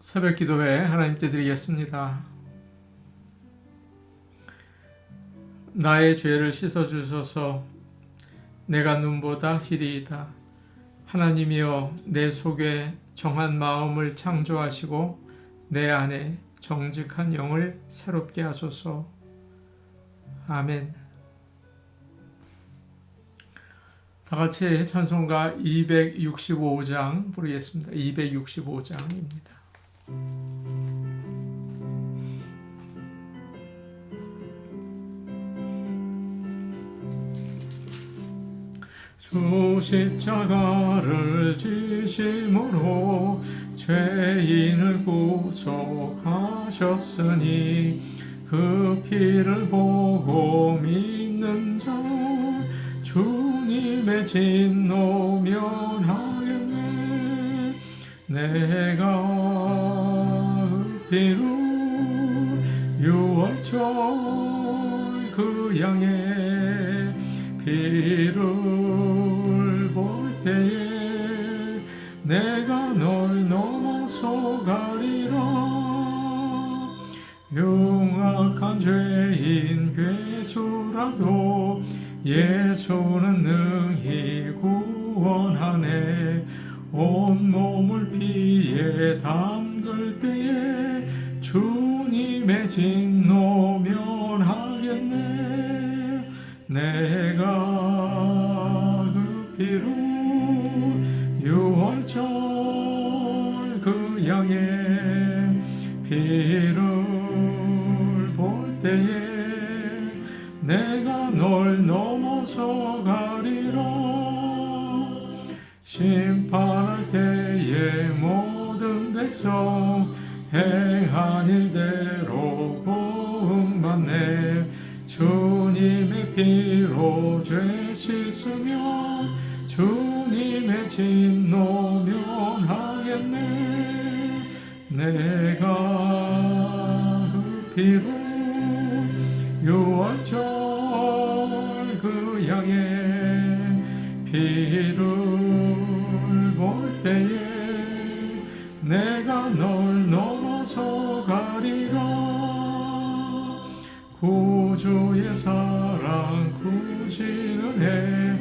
새벽 기도회 하나님께 드리겠습니다. 나의 죄를 씻어주소서. 내가 눈보다 희리이다. 하나님이여, 내 속에 정한 마음을 창조하시고 내 안에 정직한 영을 새롭게 하소서. 아멘. 다 같이 찬송가 265장 부르겠습니다. 265장입니다. 주 십자가를 지심으로 죄인을 구속하셨으니 그 피를 보고 믿는 자 주님의 진노 면하겠네. 내가 그 피로 유월절 그 양의 피를 볼 때에 내가 널 넘어서 가리라. 흉악한 죄인 괴수라도 예수는 능히 구원하네. 온몸을 피에 담글 때에 주님의 진노 면하겠네. 내가 그 피로 유월절 그 양의 피를 볼 때에 내가 널 넘어서 가리라. 심판할 때에 모든 백성 행한 일대로 보응받네. 주님의 피로 죄 씻으며 주님의 진노 면하겠네. 내가 그 피로 유월절 그 양의 피를 볼 때에 내가 널 넘어서 가리라. 구주의 사랑 구시는 해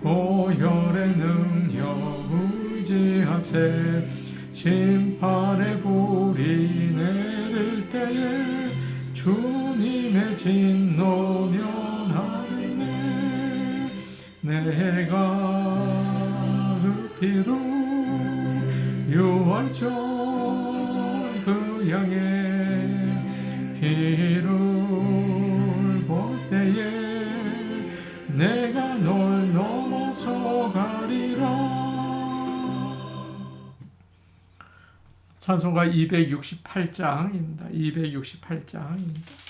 보혈의 능력 의지하세. 심판의 불이 내릴 때에 주님의 진노 면하겠네. 내가 그 피로 유월절 그 양의 피를 볼 때에 내가 널 넘어서 가리라. 찬송가 268장입니다. 268장입니다.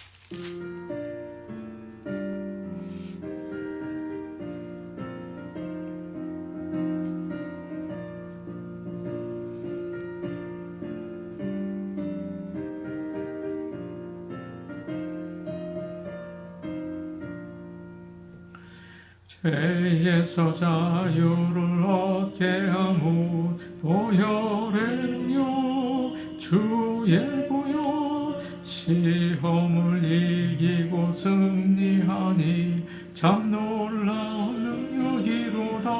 죄에서 자유를 얻게 하무 보혈의 능력 주의 보혈 시험을 이기고 승리하니 참 놀라운 능력이로다.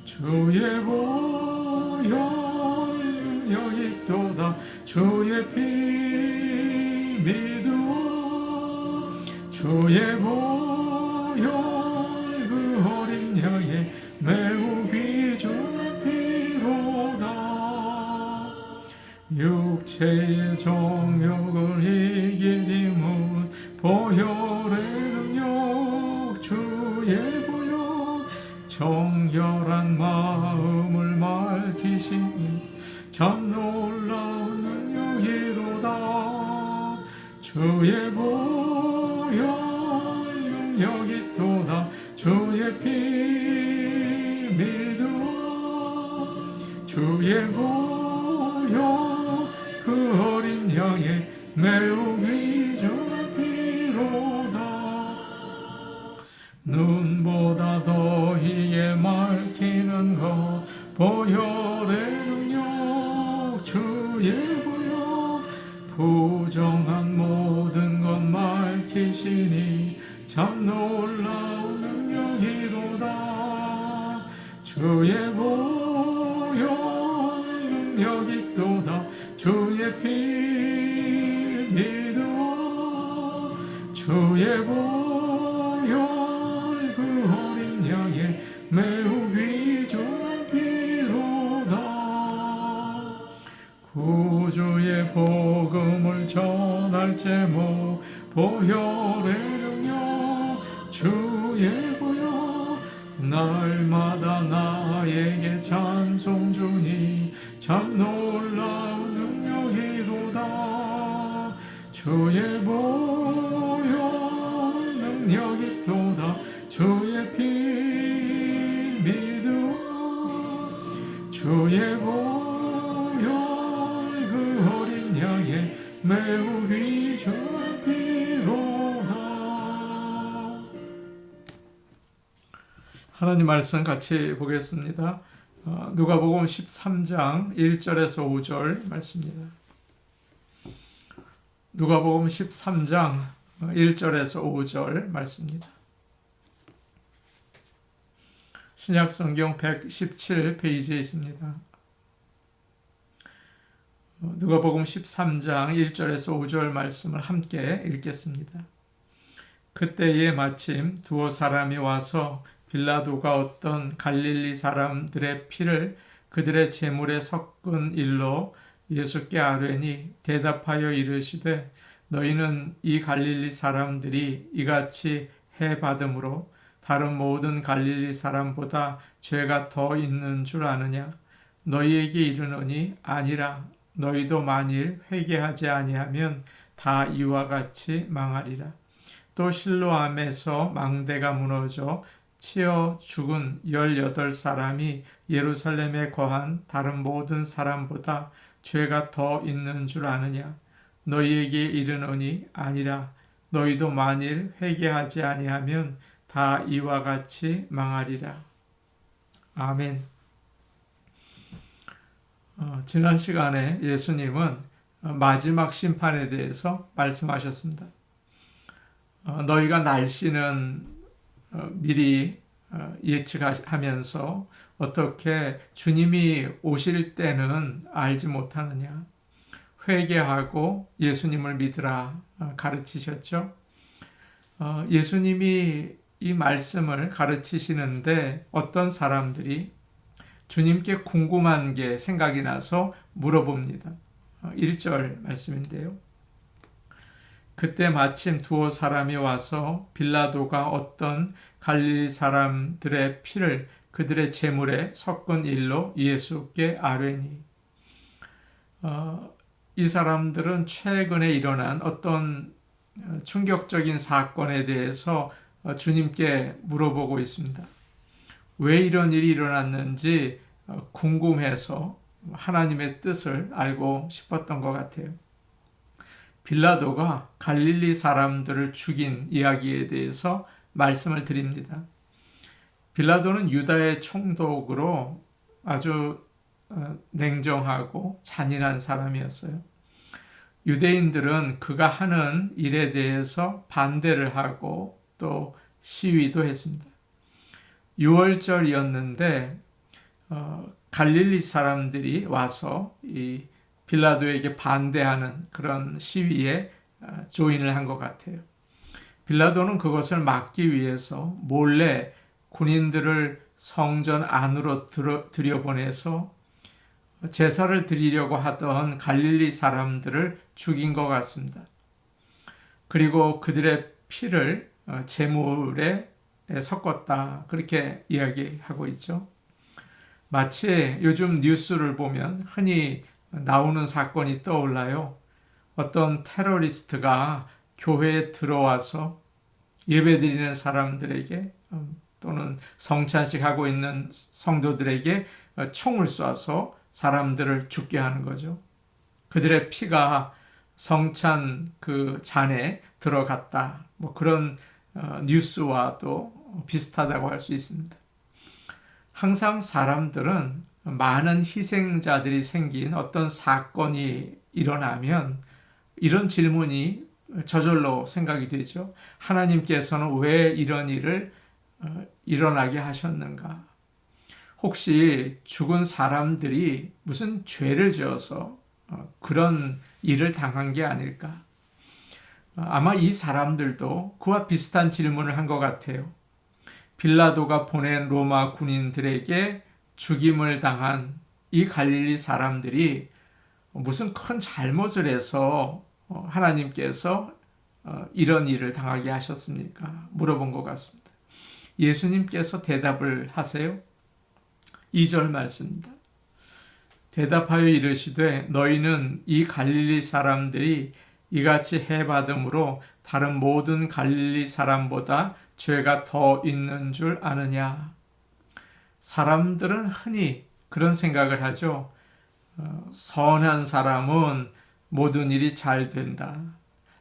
주의 보혈 능력이 있도다. 주의 피 믿어 주의 보혈 그 어린 양의 매우 귀중한 피로다. 육체의 정욕을 이길 힘은 보혈의 능력 주의 보혈 정결한 마음을 맑히시니 참 놀라운 능력이로다. 주의 보혈 능력이 또다. 주의 피 믿어 주의 보혈 그 어린 양의 매우 귀중한 피로다. 눈보다 더 이에 맑히는 것 보혈의 능력 주 주의 보여 부정한 모든 것 밝히시니 참 놀라운 능력이로다. 주의 보혈 능력이 또다. 주의 피 믿어 주의 보혈 그 어린 양의 매우 귀중한 피로다. 구주의 복음을 전할 제목 보혈의 능력 주의 보혈 날마다 나에게 찬송 주니 참 놀라운 능력이로다. 주의 보혈 능력이 또다. 주의 피 믿음 주의 보혈 그 어린 양의 매우 귀중한 피로다. 하나님 말씀 같이 보겠습니다. 누가복음 13장 1절에서 5절 말씀입니다. 누가복음 13장 1절에서 5절 말씀입니다. 신약성경 117페이지에 있습니다. 누가복음 13장 1절에서 5절 말씀을 함께 읽겠습니다. 그때에 마침 두어 사람이 와서 빌라도가 어떤 갈릴리 사람들의 피를 그들의 제물에 섞은 일로 예수께 아뢰니 대답하여 이르시되 너희는 이 갈릴리 사람들이 이같이 해받음으로 다른 모든 갈릴리 사람보다 죄가 더 있는 줄 아느냐? 너희에게 이르노니 아니라. 너희도 만일 회개하지 아니하면 다 이와 같이 망하리라. 또 실로암에서 망대가 무너져 치어 죽은 18사람이 예루살렘에 거한 다른 모든 사람보다 죄가 더 있는 줄 아느냐? 너희에게 이르노니 아니라. 너희도 만일 회개하지 아니하면 다 이와 같이 망하리라. 아멘. 지난 시간에 예수님은 마지막 심판에 대해서 말씀하셨습니다. 너희가 날씨는 미리 예측하면서 어떻게 주님이 오실 때는 알지 못하느냐. 회개하고 예수님을 믿으라 가르치셨죠. 예수님이 이 말씀을 가르치시는데 어떤 사람들이 주님께 궁금한 게 생각이 나서 물어봅니다. 1절 말씀인데요. 그때 마침 두어 사람이 와서 빌라도가 어떤 갈릴리 사람들의 피를 그들의 제물에 섞은 일로 예수께 아뢰니. 이 사람들은 최근에 일어난 어떤 충격적인 사건에 대해서 주님께 물어보고 있습니다. 왜 이런 일이 일어났는지 궁금해서 하나님의 뜻을 알고 싶었던 것 같아요. 빌라도가 갈릴리 사람들을 죽인 이야기에 대해서 말씀을 드립니다. 빌라도는 유다의 총독으로 아주 냉정하고 잔인한 사람이었어요. 유대인들은 그가 하는 일에 대해서 반대를 하고 또 시위도 했습니다. 6월절이었는데 갈릴리 사람들이 와서 이 빌라도에게 반대하는 그런 시위에 조인을 한 것 같아요. 빌라도는 그것을 막기 위해서 몰래 군인들을 성전 안으로 들여보내서 제사를 드리려고 하던 갈릴리 사람들을 죽인 것 같습니다. 그리고 그들의 피를 제물에 섞었다. 그렇게 이야기하고 있죠. 마치 요즘 뉴스를 보면 흔히 나오는 사건이 떠올라요. 어떤 테러리스트가 교회에 들어와서 예배드리는 사람들에게 또는 성찬식 하고 있는 성도들에게 총을 쏴서 사람들을 죽게 하는 거죠. 그들의 피가 성찬 그 잔에 들어갔다. 뭐 그런 뉴스와도 비슷하다고 할 수 있습니다. 항상 사람들은 많은 희생자들이 생긴 어떤 사건이 일어나면 이런 질문이 저절로 생각이 되죠. 하나님께서는 왜 이런 일을 일어나게 하셨는가? 혹시 죽은 사람들이 무슨 죄를 지어서 그런 일을 당한 게 아닐까? 아마 이 사람들도 그와 비슷한 질문을 한 것 같아요. 빌라도가 보낸 로마 군인들에게 죽임을 당한 이 갈릴리 사람들이 무슨 큰 잘못을 해서 하나님께서 이런 일을 당하게 하셨습니까? 물어본 것 같습니다. 예수님께서 대답을 하세요. 2절 말씀입니다. 대답하여 이르시되 너희는 이 갈릴리 사람들이 이같이 해받음으로 다른 모든 갈릴리 사람보다 죄가 더 있는 줄 아느냐. 사람들은 흔히 그런 생각을 하죠. 선한 사람은 모든 일이 잘 된다.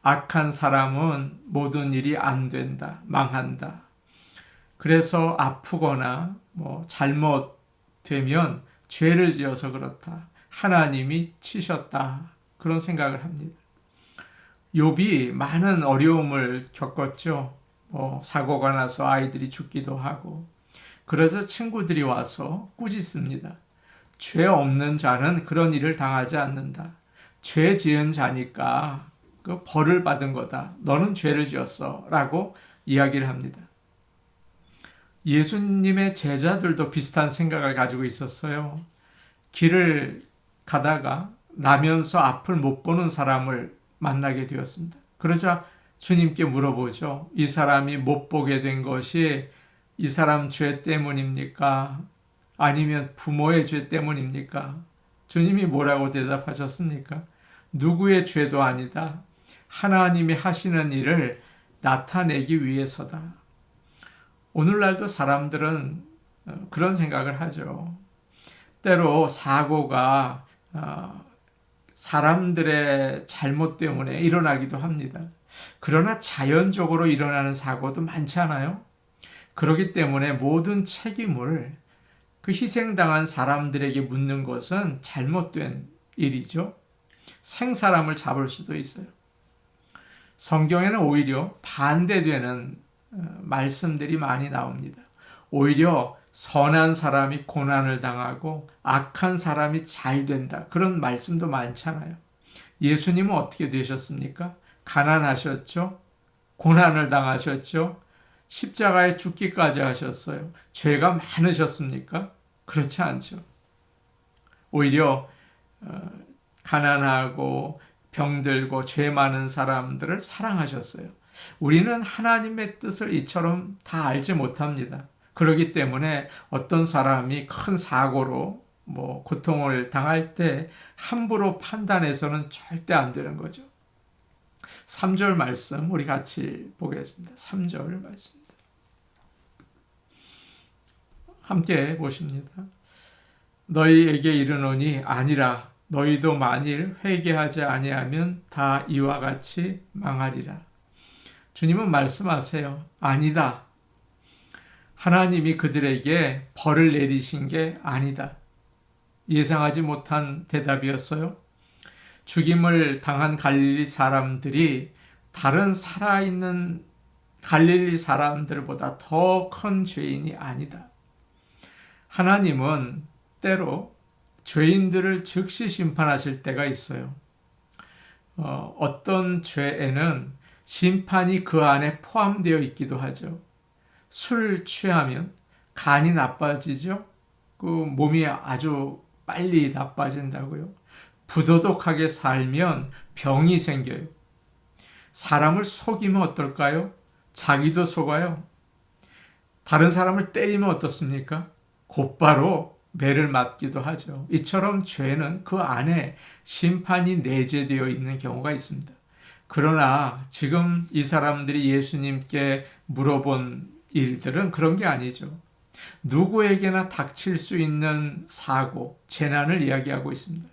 악한 사람은 모든 일이 안 된다. 망한다. 그래서 아프거나 잘못되면 죄를 지어서 그렇다. 하나님이 치셨다. 그런 생각을 합니다. 욥이 많은 어려움을 겪었죠. 사고가 나서 아이들이 죽기도 하고. 그래서 친구들이 와서 꾸짖습니다. 죄 없는 자는 그런 일을 당하지 않는다. 죄 지은 자니까 그 벌을 받은 거다. 너는 죄를 지었어. 라고 이야기를 합니다. 예수님의 제자들도 비슷한 생각을 가지고 있었어요. 길을 가다가 나면서 앞을 못 보는 사람을 만나게 되었습니다. 그러자 주님께 물어보죠. 이 사람이 못 보게 된 것이 이 사람 죄 때문입니까? 아니면 부모의 죄 때문입니까? 주님이 뭐라고 대답하셨습니까? 누구의 죄도 아니다. 하나님이 하시는 일을 나타내기 위해서다. 오늘날도 사람들은 그런 생각을 하죠. 때로 사고가 사람들의 잘못 때문에 일어나기도 합니다. 그러나 자연적으로 일어나는 사고도 많잖아요. 그렇기 때문에 모든 책임을 그 희생당한 사람들에게 묻는 것은 잘못된 일이죠. 생사람을 잡을 수도 있어요. 성경에는 오히려 반대되는 말씀들이 많이 나옵니다. 오히려 선한 사람이 고난을 당하고 악한 사람이 잘 된다. 그런 말씀도 많잖아요. 예수님은 어떻게 되셨습니까? 가난하셨죠? 고난을 당하셨죠? 십자가에 죽기까지 하셨어요. 죄가 많으셨습니까? 그렇지 않죠. 오히려 가난하고 병들고 죄 많은 사람들을 사랑하셨어요. 우리는 하나님의 뜻을 이처럼 다 알지 못합니다. 그렇기 때문에 어떤 사람이 큰 사고로 고통을 당할 때 함부로 판단해서는 절대 안 되는 거죠. 3절 말씀 우리 같이 보겠습니다. 3절 말씀입니다. 함께 보십니다. 너희에게 이르노니 아니라 너희도 만일 회개하지 아니하면 다 이와 같이 망하리라. 주님은 말씀하세요. 아니다. 하나님이 그들에게 벌을 내리신 게 아니다. 예상하지 못한 대답이었어요. 죽임을 당한 갈릴리 사람들이 다른 살아있는 갈릴리 사람들보다 더 큰 죄인이 아니다. 하나님은 때로 죄인들을 즉시 심판하실 때가 있어요. 어떤 죄에는 심판이 그 안에 포함되어 있기도 하죠. 술 취하면 간이 나빠지죠. 그 몸이 아주 빨리 나빠진다고요. 부도덕하게 살면 병이 생겨요. 사람을 속이면 어떨까요? 자기도 속아요. 다른 사람을 때리면 어떻습니까? 곧바로 매를 맞기도 하죠. 이처럼 죄는 그 안에 심판이 내재되어 있는 경우가 있습니다. 그러나 지금 이 사람들이 예수님께 물어본 일들은 그런 게 아니죠. 누구에게나 닥칠 수 있는 사고, 재난을 이야기하고 있습니다.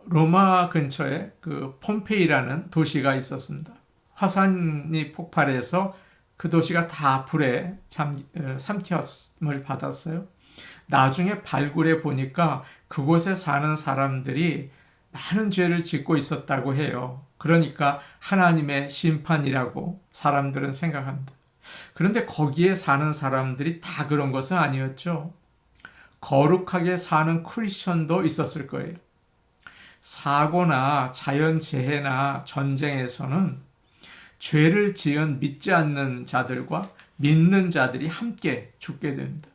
로마 근처에 그 폼페이라는 도시가 있었습니다. 화산이 폭발해서 그 도시가 다 불에 삼켰음을 받았어요. 나중에 발굴해 보니까 그곳에 사는 사람들이 많은 죄를 짓고 있었다고 해요. 그러니까 하나님의 심판이라고 사람들은 생각합니다. 그런데 거기에 사는 사람들이 다 그런 것은 아니었죠. 거룩하게 사는 크리스천도 있었을 거예요. 사고나 자연재해나 전쟁에서는 죄를 지은 믿지 않는 자들과 믿는 자들이 함께 죽게 됩니다.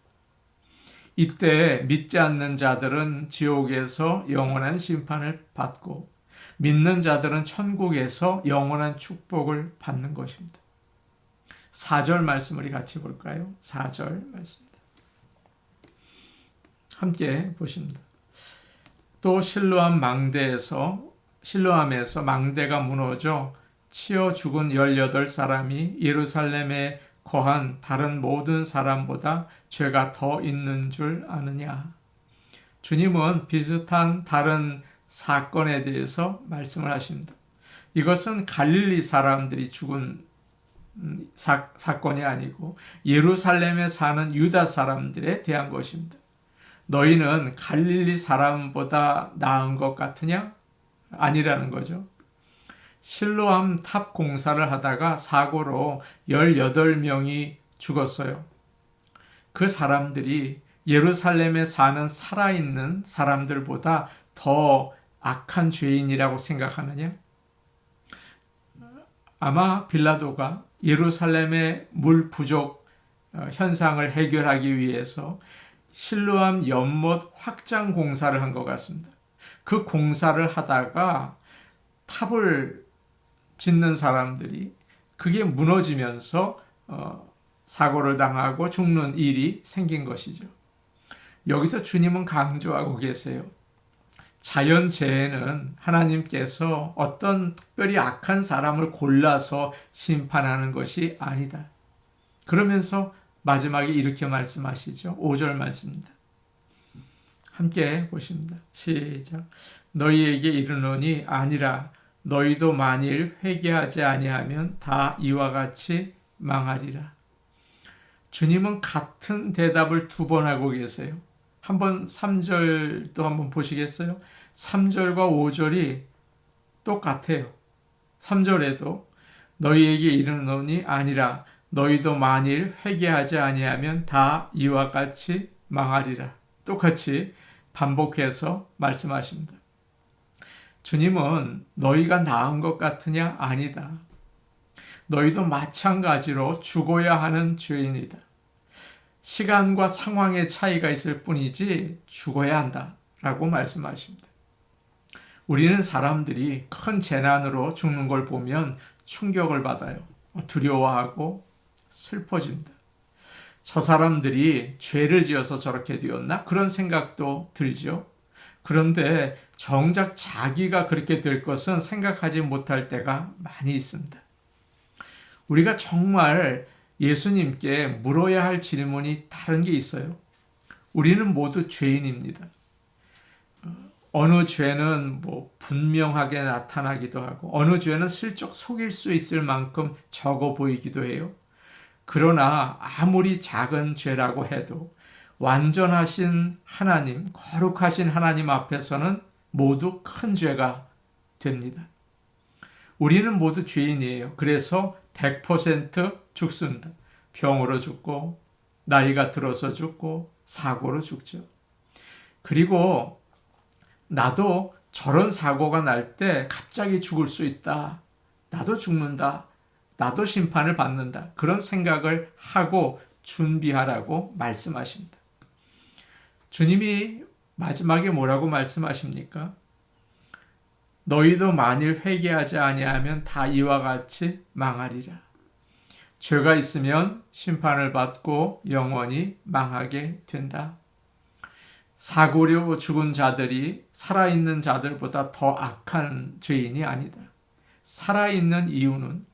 이때 믿지 않는 자들은 지옥에서 영원한 심판을 받고 믿는 자들은 천국에서 영원한 축복을 받는 것입니다. 4절 말씀을 같이 볼까요? 4절 말씀입니다. 함께 보십니다. 또 실로암에서 망대가 무너져 치어 죽은 18사람이 예루살렘에 거한 다른 모든 사람보다 죄가 더 있는 줄 아느냐. 주님은 비슷한 다른 사건에 대해서 말씀을 하십니다. 이것은 갈릴리 사람들이 죽은 사건이 아니고 예루살렘에 사는 유다 사람들에 대한 것입니다. 너희는 갈릴리 사람보다 나은 것 같으냐? 아니라는 거죠. 실로암 탑 공사를 하다가 사고로 18명이 죽었어요. 그 사람들이 예루살렘에 사는 살아있는 사람들보다 더 악한 죄인이라고 생각하느냐? 아마 빌라도가 예루살렘의 물 부족 현상을 해결하기 위해서 실로암 연못 확장 공사를 한 것 같습니다. 그 공사를 하다가 탑을 짓는 사람들이 그게 무너지면서 사고를 당하고 죽는 일이 생긴 것이죠. 여기서 주님은 강조하고 계세요. 자연재해는 하나님께서 어떤 특별히 악한 사람을 골라서 심판하는 것이 아니다. 그러면서 마지막에 이렇게 말씀하시죠. 5절 말씀입니다. 함께 보십니다. 시작. 너희에게 이르노니 아니라 너희도 만일 회개하지 아니하면 다 이와 같이 망하리라. 주님은 같은 대답을 2번 하고 계세요. 한번 3절도 한번 보시겠어요? 3절과 5절이 똑같아요. 3절에도 너희에게 이르노니 아니라 너희도 만일 회개하지 아니하면 다 이와 같이 망하리라. 똑같이 반복해서 말씀하십니다. 주님은 너희가 나은 것 같으냐? 아니다. 너희도 마찬가지로 죽어야 하는 죄인이다. 시간과 상황의 차이가 있을 뿐이지 죽어야 한다 라고 말씀하십니다. 우리는 사람들이 큰 재난으로 죽는 걸 보면 충격을 받아요. 두려워하고 슬퍼집니다. 저 사람들이 죄를 지어서 저렇게 되었나? 그런 생각도 들죠. 그런데 정작 자기가 그렇게 될 것은 생각하지 못할 때가 많이 있습니다. 우리가 정말 예수님께 물어야 할 질문이 다른 게 있어요. 우리는 모두 죄인입니다. 어느 죄는 분명하게 나타나기도 하고 어느 죄는 슬쩍 속일 수 있을 만큼 적어 보이기도 해요. 그러나 아무리 작은 죄라고 해도 완전하신 하나님, 거룩하신 하나님 앞에서는 모두 큰 죄가 됩니다. 우리는 모두 죄인이에요. 그래서 100% 죽습니다. 병으로 죽고 나이가 들어서 죽고 사고로 죽죠. 그리고 나도 저런 사고가 날 때 갑자기 죽을 수 있다. 나도 죽는다. 나도 심판을 받는다. 그런 생각을 하고 준비하라고 말씀하십니다. 주님이 마지막에 뭐라고 말씀하십니까? 너희도 만일 회개하지 아니하면 다 이와 같이 망하리라. 죄가 있으면 심판을 받고 영원히 망하게 된다. 사고로 죽은 자들이 살아있는 자들보다 더 악한 죄인이 아니다. 살아있는 이유는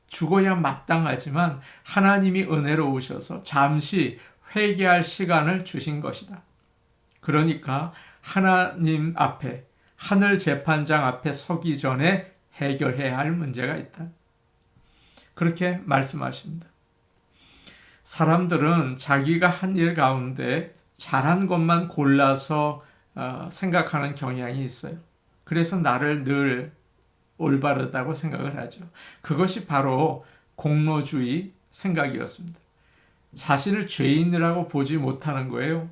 죽어야 마땅하지만 하나님이 은혜로우셔서 잠시 회개할 시간을 주신 것이다. 그러니까 하나님 앞에, 하늘 재판장 앞에 서기 전에 해결해야 할 문제가 있다. 그렇게 말씀하십니다. 사람들은 자기가 한 일 가운데 잘한 것만 골라서 생각하는 경향이 있어요. 그래서 나를 늘 올바르다고 생각을 하죠. 그것이 바로 공로주의 생각이었습니다. 자신을 죄인이라고 보지 못하는 거예요.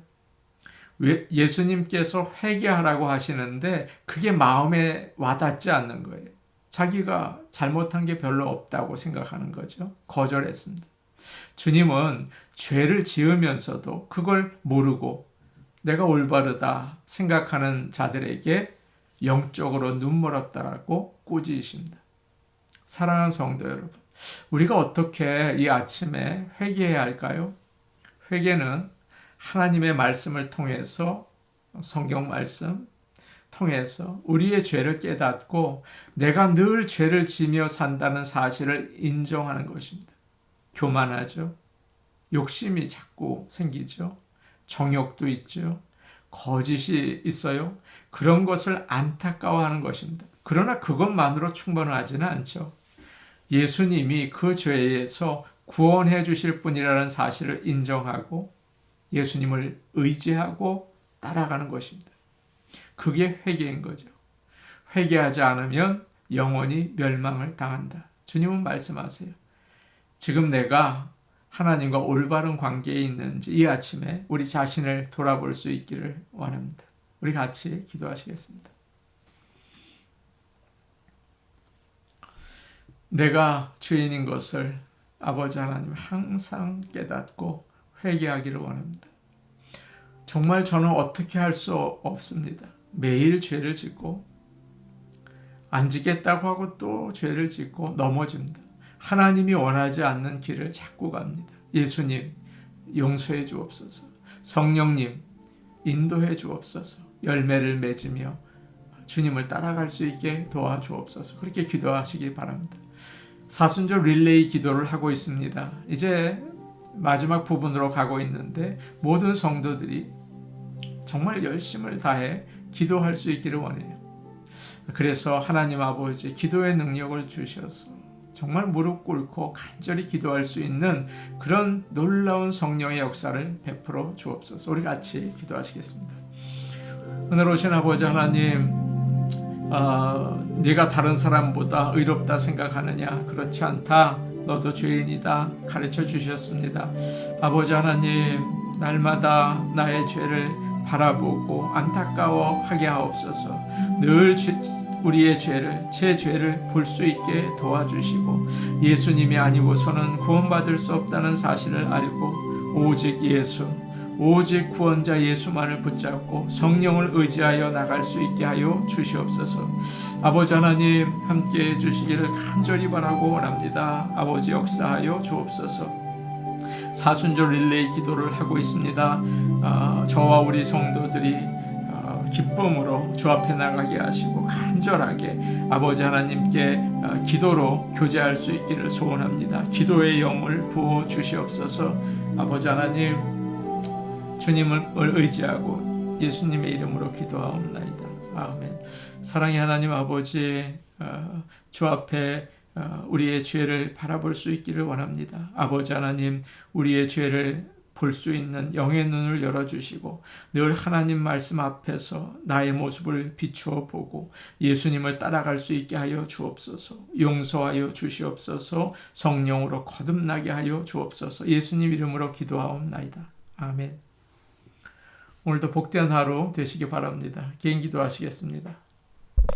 예수님께서 회개하라고 하시는데 그게 마음에 와닿지 않는 거예요. 자기가 잘못한 게 별로 없다고 생각하는 거죠. 거절했습니다. 주님은 죄를 지으면서도 그걸 모르고 내가 올바르다 생각하는 자들에게 영적으로 눈멀었다라고 꾸짖으십니다. 사랑하는 성도 여러분, 우리가 어떻게 이 아침에 회개해야 할까요? 회개는 하나님의 말씀을 통해서, 성경 말씀 통해서 우리의 죄를 깨닫고 내가 늘 죄를 지며 산다는 사실을 인정하는 것입니다. 교만하죠. 욕심이 자꾸 생기죠. 정욕도 있죠. 거짓이 있어요. 그런 것을 안타까워하는 것입니다. 그러나 그것만으로 충분하지는 않죠. 예수님이 그 죄에서 구원해 주실 분이라는 사실을 인정하고 예수님을 의지하고 따라가는 것입니다. 그게 회개인 거죠. 회개하지 않으면 영원히 멸망을 당한다. 주님은 말씀하세요. 지금 내가 하나님과 올바른 관계에 있는지 이 아침에 우리 자신을 돌아볼 수 있기를 원합니다. 우리 같이 기도하시겠습니다. 내가 죄인인 것을 아버지 하나님 항상 깨닫고 회개하기를 원합니다. 정말 저는 어떻게 할 수 없습니다. 매일 죄를 짓고 안 지겠다고 하고 또 죄를 짓고 넘어집니다. 하나님이 원하지 않는 길을 자꾸 갑니다. 예수님 용서해 주옵소서. 성령님 인도해 주옵소서. 열매를 맺으며 주님을 따라갈 수 있게 도와주옵소서. 그렇게 기도하시기 바랍니다. 사순절 릴레이 기도를 하고 있습니다. 이제 마지막 부분으로 가고 있는데 모든 성도들이 정말 열심을 다해 기도할 수 있기를 원해요. 그래서 하나님 아버지 기도의 능력을 주셔서 정말 무릎 꿇고 간절히 기도할 수 있는 그런 놀라운 성령의 역사를 베풀어 주옵소서. 우리 같이 기도하시겠습니다. 오늘 오신 아버지 하나님, 네가 다른 사람보다 의롭다 생각하느냐? 그렇지 않다. 너도 죄인이다. 가르쳐 주셨습니다. 아버지 하나님, 날마다 나의 죄를 바라보고 안타까워하게 하옵소서. 늘 우리의 죄를, 제 죄를 볼 수 있게 도와주시고 예수님이 아니고서는 구원받을 수 없다는 사실을 알고 오직 예수, 오직 구원자 예수만을 붙잡고 성령을 의지하여 나갈 수 있게 하여 주시옵소서. 아버지 하나님 함께해 주시기를 간절히 바라고 원합니다. 아버지 역사하여 주옵소서. 사순절 릴레이 기도를 하고 있습니다. 저와 우리 성도들이 기쁨으로 주 앞에 나가게 하시고 간절하게 아버지 하나님께 기도로 교제할 수 있기를 소원합니다. 기도의 영을 부어 주시옵소서. 아버지 하나님 주님을 의지하고 예수님의 이름으로 기도하옵나이다. 아멘. 사랑의 하나님 아버지, 주 앞에 우리의 죄를 바라볼 수 있기를 원합니다. 아버지 하나님, 우리의 죄를 볼 수 있는 영의 눈을 열어주시고 늘 하나님 말씀 앞에서 나의 모습을 비추어 보고 예수님을 따라갈 수 있게 하여 주옵소서. 용서하여 주시옵소서. 성령으로 거듭나게 하여 주옵소서. 예수님 이름으로 기도하옵나이다. 아멘. 오늘도 복된 하루 되시기 바랍니다. 개인 기도하시겠습니다.